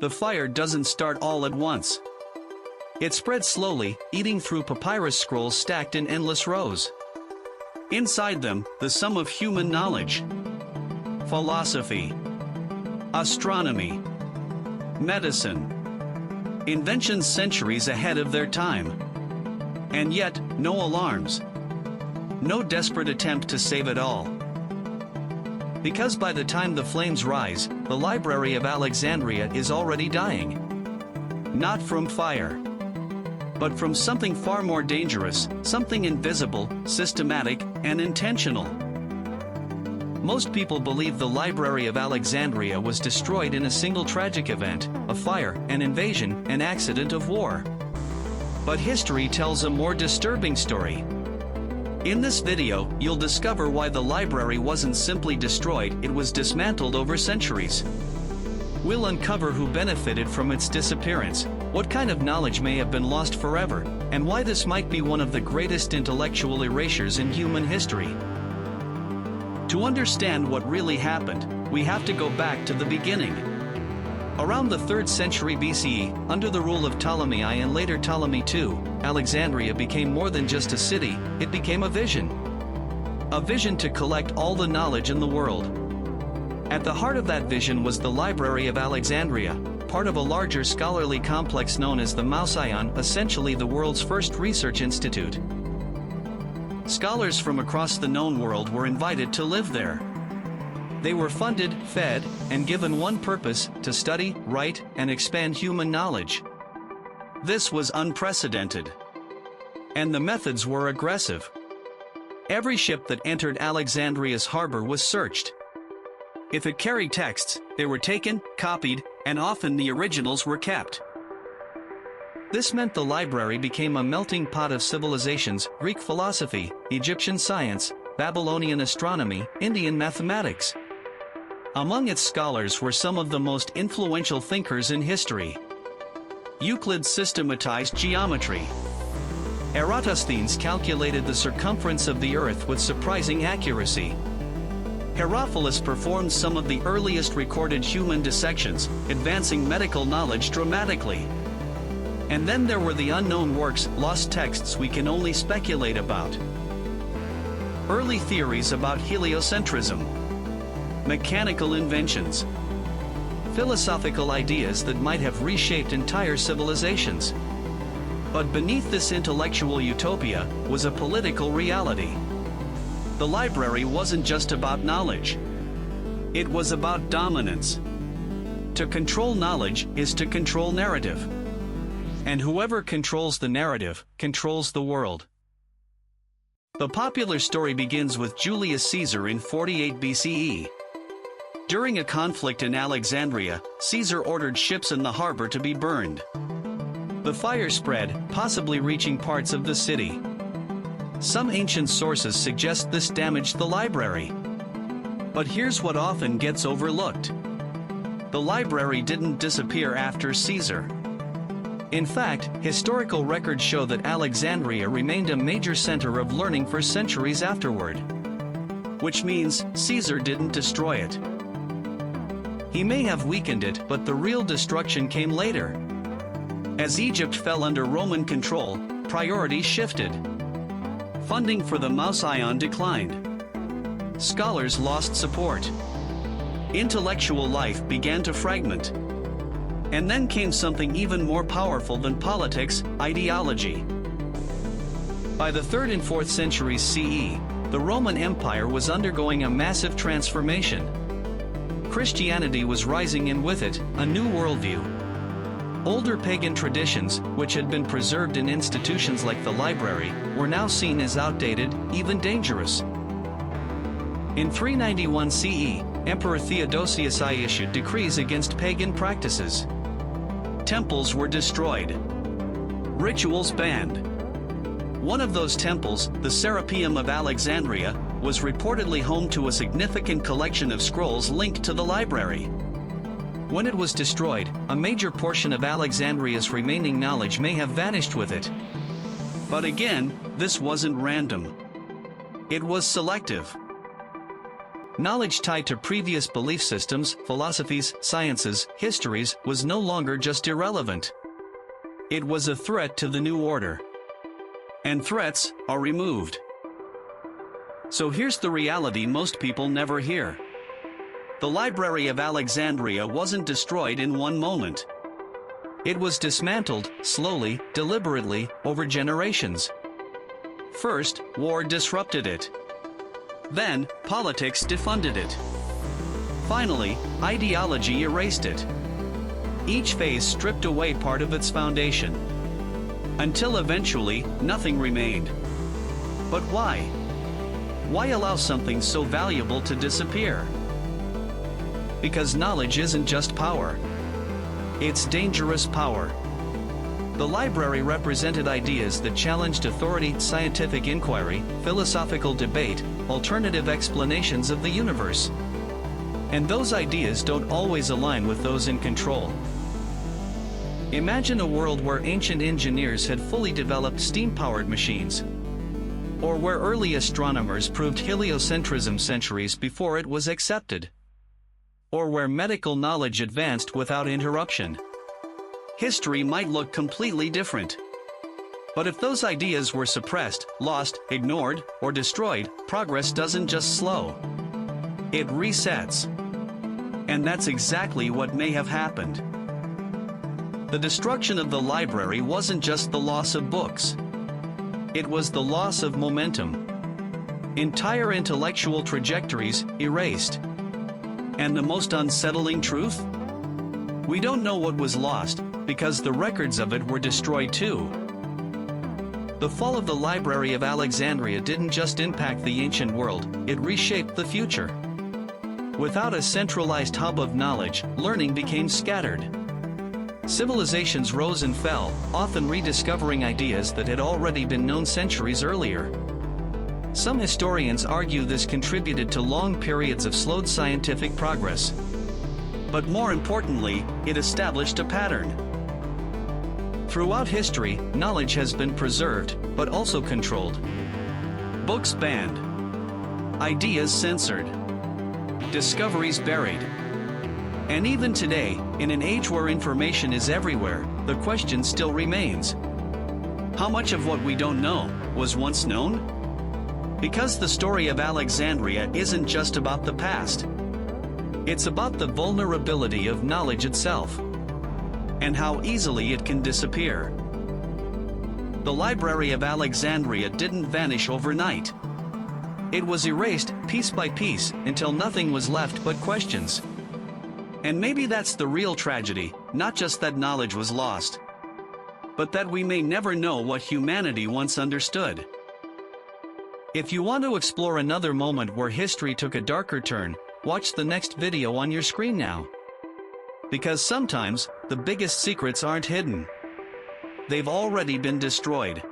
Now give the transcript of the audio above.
The fire doesn't start all at once. It spreads slowly, eating through papyrus scrolls stacked in endless rows. Inside them, the sum of human knowledge. Philosophy, astronomy, medicine. Inventions centuries ahead of their time. And yet, no alarms. No desperate attempt to save it all. Because by the time the flames rise, the Library of Alexandria is already dying. Not from fire, but from something far more dangerous, something invisible, systematic, and intentional. Most people believe the Library of Alexandria was destroyed in a single tragic event, a fire, an invasion, an accident of war. But history tells a more disturbing story. In this video, you'll discover why the library wasn't simply destroyed, it was dismantled over centuries. We'll uncover who benefited from its disappearance, what kind of knowledge may have been lost forever, and why this might be one of the greatest intellectual erasures in human history. To understand what really happened, we have to go back to the beginning. Around the 3rd century BCE, under the rule of Ptolemy I and later Ptolemy II, Alexandria became more than just a city, it became a vision. A vision to collect all the knowledge in the world. At the heart of that vision was the Library of Alexandria, part of a larger scholarly complex known as the Mouseion, essentially the world's first research institute. Scholars from across the known world were invited to live there. They were funded, fed, and given one purpose: to study, write, and expand human knowledge. This was unprecedented. And the methods were aggressive. Every ship that entered Alexandria's harbor was searched. If it carried texts, they were taken, copied, and often the originals were kept. This meant the library became a melting pot of civilizations: Greek philosophy, Egyptian science, Babylonian astronomy, Indian mathematics. Among its scholars were some of the most influential thinkers in history. Euclid systematized geometry. Eratosthenes calculated the circumference of the Earth with surprising accuracy. Herophilus performed some of the earliest recorded human dissections, advancing medical knowledge dramatically. And then there were the unknown works, lost texts we can only speculate about. Early theories about heliocentrism. Mechanical inventions. Philosophical ideas that might have reshaped entire civilizations. But beneath this intellectual utopia was a political reality. The library wasn't just about knowledge. It was about dominance. To control knowledge is to control narrative. And whoever controls the narrative, controls the world. The popular story begins with Julius Caesar in 48 BCE. During a conflict in Alexandria, Caesar ordered ships in the harbor to be burned. The fire spread, possibly reaching parts of the city. Some ancient sources suggest this damaged the library. But here's what often gets overlooked. The library didn't disappear after Caesar. In fact, historical records show that Alexandria remained a major center of learning for centuries afterward. Which means, Caesar didn't destroy it. He may have weakened it, but the real destruction came later. As Egypt fell under Roman control, priorities shifted. Funding for the Mouseion declined. Scholars lost support. Intellectual life began to fragment. And then came something even more powerful than politics: ideology. By the 3rd and 4th centuries CE, the Roman Empire was undergoing a massive transformation. Christianity was rising, and with it, a new worldview. Older pagan traditions, which had been preserved in institutions like the library, were now seen as outdated, even dangerous. In 391 CE, Emperor Theodosius I issued decrees against pagan practices. Temples were destroyed. Rituals banned. One of those temples, the Serapeum of Alexandria, was reportedly home to a significant collection of scrolls linked to the library. When it was destroyed, a major portion of Alexandria's remaining knowledge may have vanished with it. But again, this wasn't random. It was selective. Knowledge tied to previous belief systems, philosophies, sciences, histories was no longer just irrelevant. It was a threat to the new order. And threats are removed. So here's the reality most people never hear. The Library of Alexandria wasn't destroyed in one moment. It was dismantled, slowly, deliberately, over generations. First, war disrupted it. Then, politics defunded it. Finally, ideology erased it. Each phase stripped away part of its foundation. Until eventually, nothing remained. But why? Why allow something so valuable to disappear? Because knowledge isn't just power. It's dangerous power. The library represented ideas that challenged authority, scientific inquiry, philosophical debate, alternative explanations of the universe. And those ideas don't always align with those in control. Imagine a world where ancient engineers had fully developed steam-powered machines, or where early astronomers proved heliocentrism centuries before it was accepted, or where medical knowledge advanced without interruption. History might look completely different. But if those ideas were suppressed, lost, ignored, or destroyed, progress doesn't just slow. It resets. And that's exactly what may have happened. The destruction of the library wasn't just the loss of books. It was the loss of momentum. Entire intellectual trajectories erased. And the most unsettling truth? We don't know what was lost, because the records of it were destroyed too. The fall of the Library of Alexandria didn't just impact the ancient world, it reshaped the future. Without a centralized hub of knowledge, learning became scattered. Civilizations rose and fell, often rediscovering ideas that had already been known centuries earlier. Some historians argue this contributed to long periods of slowed scientific progress. But more importantly, it established a pattern. Throughout history, knowledge has been preserved, but also controlled. Books banned. Ideas censored. Discoveries buried. And even today, in an age where information is everywhere, the question still remains. How much of what we don't know was once known? Because the story of Alexandria isn't just about the past. It's about the vulnerability of knowledge itself, and how easily it can disappear. The Library of Alexandria didn't vanish overnight. It was erased piece by piece until nothing was left but questions. And maybe that's the real tragedy, not just that knowledge was lost, but that we may never know what humanity once understood. If you want to explore another moment where history took a darker turn, watch the next video on your screen now. Because sometimes, the biggest secrets aren't hidden. They've already been destroyed.